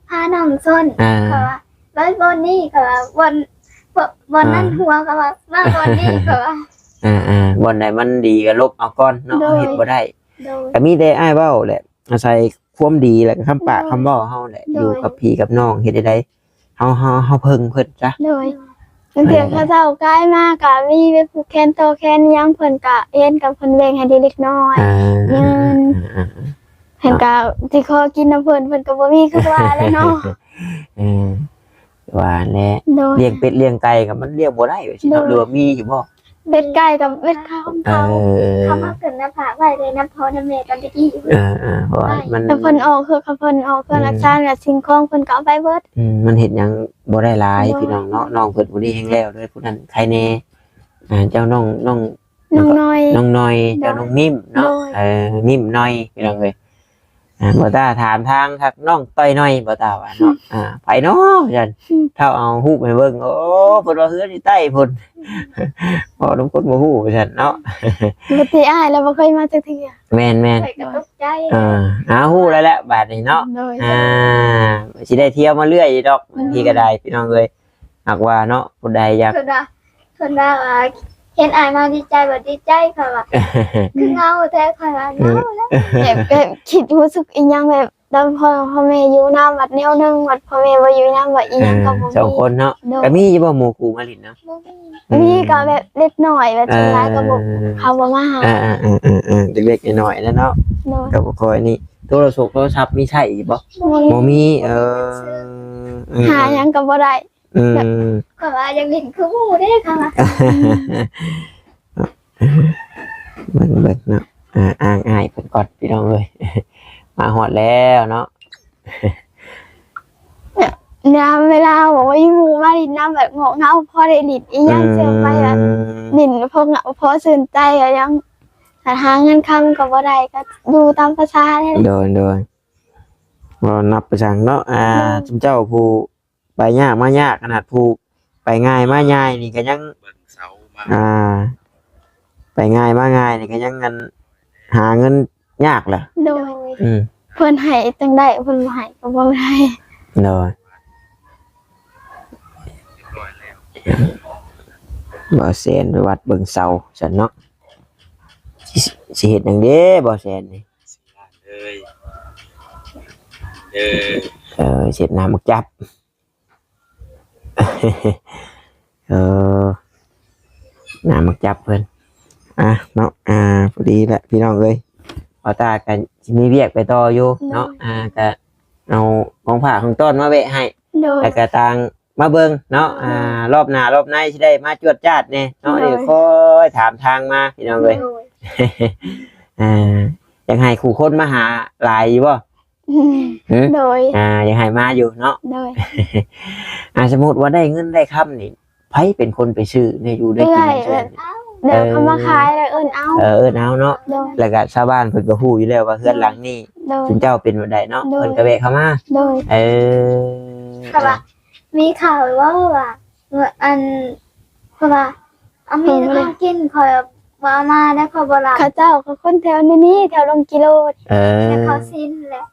พาน้องส้นเพราะว่าร้อยบนนี่ก็วันนั้นหัวก็ว่ามาบนนี่ก็ว่า
วันไหนมันดีก็ลบเอาก่อนเนาะเฮ็ดบ่ได้
โดย
ก็มีแต่อ้ายเว้าแหละอาศัยความดีแล้วก็คำปากคำเว้าเฮาแหละอยู่กับพี่กับน้องเฮ็ดได้เฮาเพิ่งเพิ่นจ้ะ
โดยบางเทื่อเขาเจ้าใกล้มากก็มีไปผูกแขนโตแขนยังเพิ่นก็เฮ็ดกับเพิ่นแบ่งให้เด็กน้อยเพิ่นก็สิขอกินน้ำเพิ่นก็บ่มีคือว่าแล้วเนาะ
ว่าแหละ
โดย
เลี้ยงเป็ดเลี้ยงไก่ก็มันเลี้ยงบ่ได้ว่าสิเนาะหรือว่ามีอยู่บ่
เป็ดไก่กับเป็ดข้าว
เขามาเกิดน้ำผาไว้เลยน้ำพอน้ำเมตอนตะกี้
เพราะว่ามัน
แต่เพิ่นออกคือเขาเพิ่นออกเครื่องรักษาและสิ่งของเพิ่นก็เอาไปเบิด
มันเฮ็ดหยังบ่ได้หลายพี่น้องเนาะน้องเพิ่นผู้นี้แฮงแล้วเลยผู้นั้นใครแน่เจ้าน้อง
น้องน้อย
น้องน้อยเจ้าน้องนิ่มเนาะนิ่มน้อยพี่น้องเอ้ยบ่ตาถามทางครับน้องต้อยน้อยบ่ตาว่าเนาะไปเนาะจันถ้าเอาฮู้ไปเบิ่งโอ้เพิ่นว่าเฮือนอยู่ใต้พุ่นบ่นำคนบ่ฮู้จันเนาะ
บ่ติอ้ายแล้วบ่เคยมาจักเทื่อ
แม่น
ใส่กระตุกใจ
ฮู้แล้วแหละบาดนี้เนาะ
โดย
สิได้เที่ยวมาเรื่อยดอกบางทีก็ได้พี่น้องเอ้ยหากว่าเนาะผู้ใดอยาก
คนว่าเห็นอายมาดีใจแบบดีใจค่ะว่าคือเงาแท้ค่ะว่าเงาแล้ว
แบบคิดรู้สึกอีหยังแบบตอนพ่อแม่อยู่นำวัดแนวนึงวัดพ่อแม่บ่อยู่นำวัดอีหยังก็บ่
สองคนเนาะก็มีอยู่บ่หมู่กูมาลินเนาะ
มีก็แบบเล็กน้อยแบบสุดท้ายก็บ่เขาบ่มาหา
เล็กๆน้อยๆแล้วเนาะ
โดย
ก็บ่ค่อยนี่โทรศัพท์มีใช้อีกบ่บ่มี
หาหยังก็บ่ได้
อืม
ข่อยว่ายังเห็นคือหมู่เด้ค่ะว่า
เบิ่งเนาะอ้างอ้ายเพิ่นก่อนพี่น้องเอ้ย มาฮอดแล้วเนาะ
เนี่ยเวลาบอกว่าหมู่มาดินน้ำแบบงอกเงาพอได้ดินอีหยังเสียไปอะดินพอเหงาพอตื่นใจอะยังแต่หาเงินคำก็บ่ได้ก็ดูตามภาษาเนี่ย
โดยบ่นับประชังเนาะจุมเจ้าผู้ไปยากมายากขนาดผู้ไปง่ายมาง่ายนี่ก็ยัง
เบิ่งเสามา
ไปง่ายมาง่ายนี่ก็ยังเงินหาเงินยากแหละ
โดย
อืม
เพิ่นให้จังได้เพิ่นบ่ให้ก็บ่ได้
โดย
เรียบร้อยแล้ว
บ่แซนไปวัดเบิ่งเสาซั่นเนาะสิเฮ็ดหยังเด้บ่แซนนี่
สี่ล้านเลย
เสร็จน้ำมักจับ น้ำมักจับเพิ่นเนาะพอดีแหละพี่น้องเอ้ยพอตากันสิมีเวียกไปต่ออยู่เนาะก็เอาของผ่าของต้นมาแวะให้
โดย
แล้วก็ต่างมาเบิ่งเนาะรอบหน้ารอบในสิได้มาจวดจ้าดแน่เนาะเดี๋ยวคอยถามทางมาพี่น้องเอ้ย
โดย
อยากให้คู่คนมาหาหลายอยู่บ่
โดย
อยากให้มาอยู่เนาะ
โดย
สมมติว่าได้เงินได้คำนี่ไผเป็นคนไปซื้อได้อยู่ได้กิน
เอื้อย
ใช่ไหม
เดี๋ยวเขามาขายแล้วเอิ้นเอา
เอาเนาะ
โดย
แล้วก็ชาวบ้านเพิ่นก็ฮู้อยู่แล้วว่าเฮือนหลังนี้
โดย
คุณเจ้าเป็นบ่ได้เนาะ
โดย
เพิ่นก็แวะเข้ามา
โดย
ค่ะว่ามีข่าวว่าอันเพราะว่าเอามีน้ำกินข่อยว่ามาได้ข่อยบ่รับ
เขาเจ้าเขาคนแถวนี้แถวลงกิโล
แล้วเขาสิ้นแหละ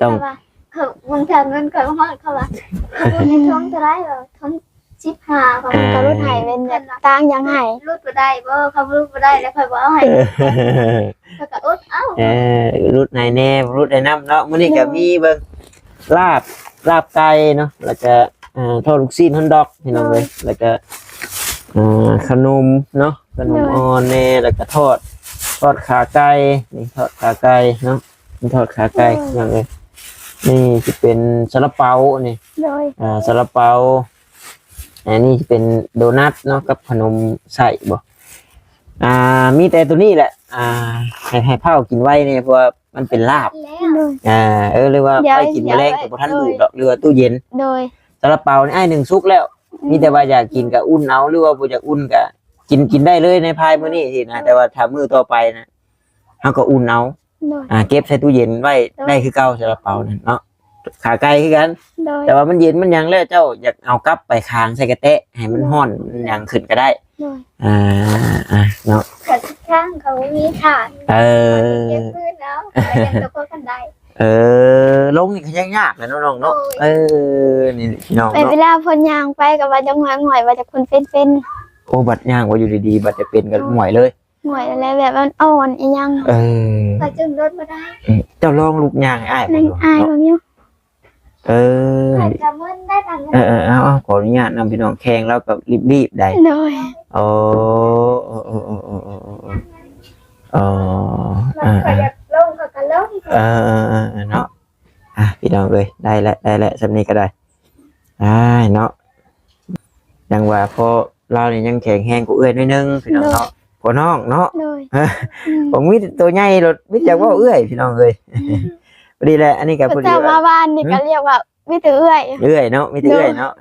ต้อง
ค่ะว่าเขาบางทีเงินข่อยบ่ฮอดเขาว่าเขาบ่มีท้องเท่าไหร่หรอท้อง15เขา
ก็รถไถเป็นแบบต่างยังไห้
รูดบ่ได้บ่เขารูดบ่ได้แล้วข่อยบ่เอาให้เขาก็อดเอา
รุดไหนแน่รุดไหนน้ำเนาะมื้อนี้ก็มีเบิ่งลาบไก่เนาะแล้วก็ทอดลูกชิ้นฮอนดอกพี่น้องเอ้ยแล้วก็ขนมเนาะขนมอ่อนแน่แล้วก็ทอดขาไก่นี่ทอดขาไก่เนาะนี่ทอดขาไก่อย่างเอ้ยนี่จะเป็นซาลาเปานี่
โดย
ซาลาเปาอันนี้จะเป็นโดนัทเนาะกับขนมใส่บ่มีแต่ตัวนี้แหละให้เผากินไว้เนี่ยเพราะว่ามันเป็นลาบ
แล้ว
เรียกว่าไปกินแมลงกับบ่ทันดูดดอกเรือตู้เย็น
โดย
ซาลาเปานี่หนึ่งซุกแล้ว มีแต่ว่าอยากกินก็อุ่นเอาหรือว่าบ่อยากอุ่นก็กินได้เลยในภายมื้อนี้สินะแต่ว่าถ้ามื้อต่อไปนะเฮาก็อุ่นเอา
โดย
เก็บใส่ตู้เย็นไว้ได้คือเก่าซาลาเปานั่นเนาะขาไก่คือกัน
โดย
แต่ว่ามันเย็นมันยังแล้วเจ้าอยากเอากลับไปค้างใส่กระเตะให้มันร้อนมันยังขึ้นก็ได้
โดย
เนาะ
แต่ทุกครั้งเขามีฐาน
เออ
เก็บพื้นแล้วแต่ยังตะโกนกันได้
ลงนี่ก็ยังยากนะน้องๆเนาะนี่พี่น้อง
ไปเว
เนาะ
ลาเพิ่นย่างไปก็ว่าจะหงอยว่าจะคนเป็น
โอ้บัดย่างว่าอยู่ดีๆบัดจะเป็นกันหวยเลย
หงอยอะไรแบบมันอ่อนอีหยัง
ก็จึงรถมาได้
เจ้าลองลูกย่างให้อ้าย
นั่งอายบ่อยู่
อาจจะมึนได้ต่างกัน
เอาขออนุญาตนำพี่น้องแข่งแล้วก็รีบๆได้
โดย
โอ้
มันก็อยากลงก็ลง
เนาะพี่น้องเอ้ยได้แล้วสำนี้ก็ได้เนาะยังว่าพอเราเนี่ยยังแข็งแห้งกูเอื้อยนิดนึงพี่น้องเนาะพอน้องเนาะ
โดย
ผมมีตัวใหญ่รถมิจากว่าเอื้อยพี่น้องเอ้ยพอดีแหละอันนี้ก็พอดี
เจ้ามาบ้านนี่ก็เรียกว่าวิถือเอื้อย
เอื้อยเนาะมีแต่เอื้อยเนาะ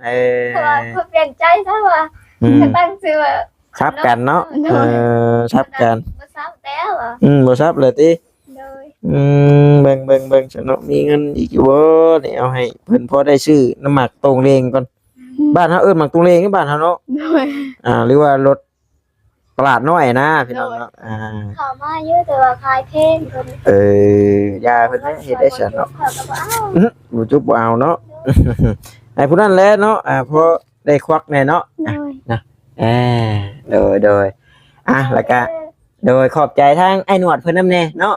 เพราะว่าเพื่อเปลี่ยนใจซะว่าจะตั้งชื่อว่า
ซับกันเนาะซับกัน
บ่ทราบแล้วอ่ะ
บ่ซับเลยติ
โดย
เบิ่งฉันเนาะมีเงินอีกอยู่บ่นี่เอาให้เพิ่นพอได้ซื้อน้ำหมักตรงเลงก่อนบ้านเฮาหมักตรงเลงคือบ้านเฮาเนาะ
โดย
หรือว่ารถตลาดน้อยนะพี่น้องเนาะ
เข้ามาเยอะแต่ว่าคลายเพลงเพิ่น
ยาเพิ่นเฮ็ดได้ซั่นเนาะ
ข่อยก็บ่เอา
บ่จุบบ่เอาเนาะ ให้ผู้นั้นแหละเนาะพอได้ควักแน่เนาะ
โดย
โดยแล้วก็โดยขอบใจทางไอ้หนวดเพิ่นนำแน่เนาะ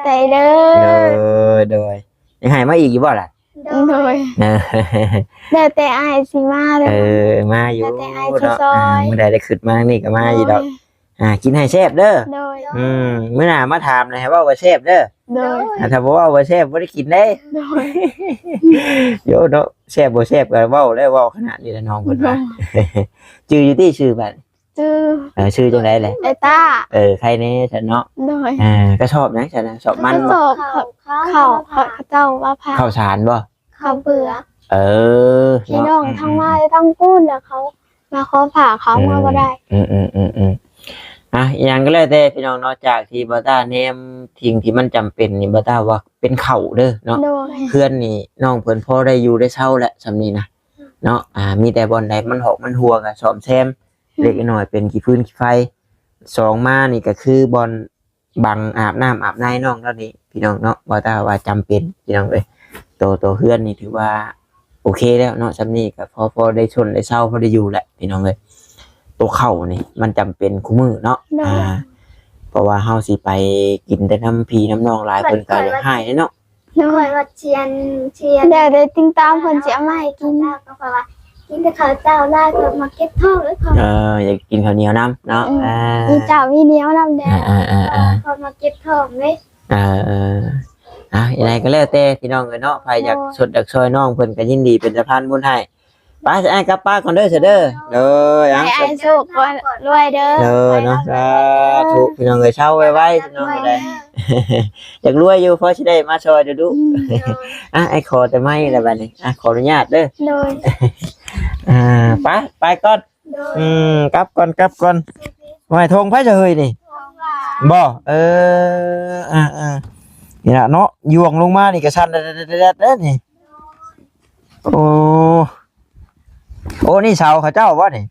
ใจเด้
โดยยังให้มาอีกอยู่บ่ล่ะ
โดยได้แต่อายสิมาเลย
มาอยู่
แล้วแต่อ้ายสิ
เนาะ
ซอย
เมื่อใดได้ขึ้นมานี่ก็มาอยู่ดอก กินให้แซ่บเด้อ
โดย
มื้อหน้ามาถามหน่อยให้เว้าว่าแซ่บเด้อ
โดย
ถ้าบ่เว้าว่าแซ่บบ่ได้กินเด้
โดย
เดี๋ยวเนาะแซ่บบ่แซ่บก็เว้าแล้วเว้าขนาดนี้ละน้องเพิ่นว่า ชื่ออยู่ที่ชื่อบัด
ชื่อ
ชื่อจังได๋แหละ
ไอ้ต้า
ใครแน่ฉันเนาะ
โดย
ก็ชอบหยังฉันน่ะชอบมัน
สอบเขาเจ้าว่าพา
ข้าวสารบ่
เขาเบื่อ
เออ
พี่น้องทั้งว่าทั้งพูดแล้วเขามาขอผ่าเขามาบ่ได้
อีหยังก็แล้วแต่พี่น้องเนาะจากที่บ่ตาแนมทิ้งที่มันจำเป็นนี่บ่ตาว่าเป็นข้าวเด้อเนาะ
โดย
เพื่อนนี่น้องเพิ่นพอได้อยู่ได้เช่าแหละสำนี้นะเนาะมีแต่บอลใดมันหอกมันหัวกับซ่อมแซมเล็กน้อยเป็นขี้พื้นขี้ไฟสองมานี่ก็คือบอลบังอาบน้ำอาบในน้องเท่านี้พี่น้องเนาะบ่ตาว่าจำเป็นพี่น้องเอ้ยโตเพื่อนนี่ถือว่าโอเคแล้วเนาะสำนี้ก็พอได้ชนได้เช่าพอได้อยู่แหละพี่น้องเอ้ยตัวเข้านี่มันจำเป็นคู่มือเนาะเพราะว่าเฮาสิไปกินแต่น้ำพีน้ำนองหลายเพิ่นก็อยากให้เนาะ
คอยว่าเชียน
เดี๋ยวได้ติงตามเพิ่นสิเอามาให้กิน
เจ้าก็คอยว่ากินแต่ข้าวเจ้าลาก็มาเก็บท้องแล้วเขา
อยากกินข้าวเหนียวน้ำเนาะ
มีเจ้ามีเหนียวนำแดง
เขามาเก็บท้องเลย
ยังไงก็แล้วแต่พี่น้องเนาะใครอยากสดอยากซอยน้องเพิ่นก็ยินดีเป็นสะพานบุญให้ป้าจะไอ้กับป้าก่อนเด้อเสยเด้อเด้อ
ให้ไอ้สุกก่อนรวยเด้อ
เด้อเนาะสาธุพี่น้องเอ้ยเช่าไว้พี่น้องได้อยากรวยอยู่เพราะสิได้มาซอยดูไอ้ขอแต่ไม่ละบัดนี้ขออนุญาตเด้อ
โดย
ไปก่อนกลับก่อนไว้ทงไผจะเฮยนี่บ่นี่ล่ะเนาะยวงลงมานี่ก็สั่นเด้อนี่โอ้นี่เสาเขาเจ้าบ่นี่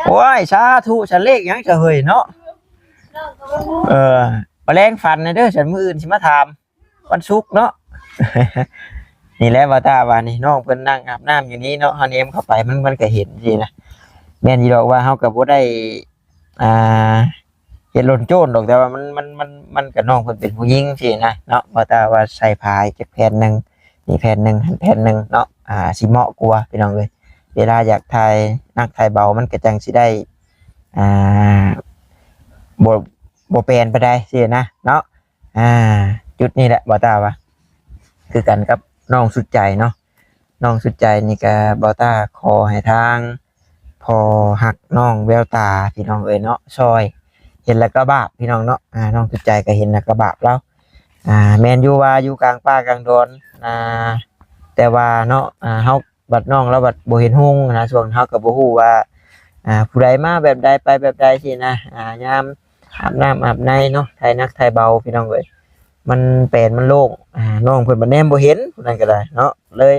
โอ้ยสาธุฉันเลขหยังจะเฮยเนาะแมลงฟันเด้อฉันมื้ออื่นสิมาถามวันศุกร์เนาะ นี่แหละว่าตาว่านี่น้องเพิ่นนั่งอาบน้ำอยู่นี้เนาะเฮาเนมเข้าไปมันก็เห็นสินะแม่นอยู่ดอกว่าเฮาก็บ่ได้เฮ็ดหล่นโจรดอกแต่ว่ามันก็น้องเพิ่นเป็นผู้หญิงสินะเนาะว่าตาว่าใส่ผ้าจักแผ่นนึงนี่แผ่นนึงหันแผ่นนึงเนาะสิเหมาะกว่าพี่น้องเอ้ยเวลาอยากถ่ายนักถ่ายเบามันก็จังสิได้บ่เป็นไปได้สินะเนาะจุดนี้แหละบ่ตาว่าคือกันกับน้องสุดใจเนาะน้องสุดใจนี่ก็บ่ตาขอให้ทางพอหักน้องแววตาพี่น้องเอ้ยเนาะซอยเห็นแล้วก็บาปพี่น้องเนาะน้องสุดใจก็เห็นแล้วก็บาปแล้วแม่นอยู่ว่าอยู่กลางป่ากลางดอนแต่ว่าเนาะเฮาบัดน้องแล้วบัดบ่เห็นหุ่งนะช่วงเฮาก็บ่ฮู้ว่าผู้ใดมาแบบใดไปแบบใดสินะยามอาบน้ำอาบในเนาะไทยนักไทยเบาพี่น้องเอ้ยมันเป็นมันโล่งน้องเพิ่นบ่แนมบ่เห็นนั่นก็ได้เนาะเลย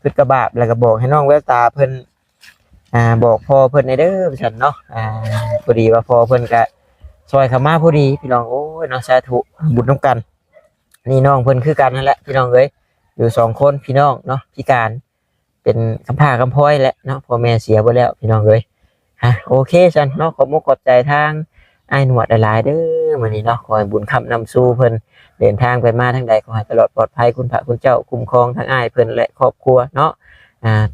คิดกระบาปแล้วก็บอกให้น้องแววตาเพิ่นบอกพ่อเพิ่นในเด้อฉันเนาะพอดีว่าพ่อเพิ่นก็ซอยเข้ามาพอดีพี่น้องโอ้ยเนาะสาธุบุญนำกันนี่น้องเพิ่นคือกันนั่นแหละพี่น้องเอ้ยอยู่2คนพี่น้องเนาะพิการเป็นกำพร้ากำพร้อยแหละเนาะพ่อแม่เสียไปแล้วพี่น้องเอ้ยโอเคฉันเนาะขอบมุกขอบใจทางไอ้หนวดหลายๆเด้อมื้อนี้เนาะขอให้บุญคำนำสู่เพิ่นเดินทางไปมาทางใดขอให้ตลอดปลอดภัยคุณพระคุณเจ้าคุ้มครองทั้งอ้ายเพิ่นและครอบครัวเนาะ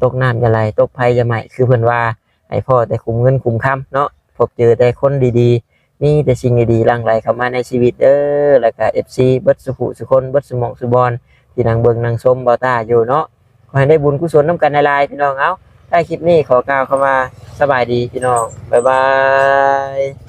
ตกน้ำอย่าไหลตกภัยอย่าไหม้คือเพิ่นว่าให้พ่อแต่คุ้มเงินคุ้มคำเนาะพบเจอแต่คนดีๆมีแต่สิ่งดีๆหลั่งไหลเข้ามาในชีวิตเด้อแล้วก็ FC เบิดสุขุสุคนเบิดสมองสุบอนที่นางเบิ่งนางชมบ่ตาอยู่เนาะขอให้ได้บุญกุศลนํกันหลายๆพี่น้องเอาถ้าคลิปนี้ขอกล่าวเข้ามาสบายดีพี่น้องบ๊ายบาย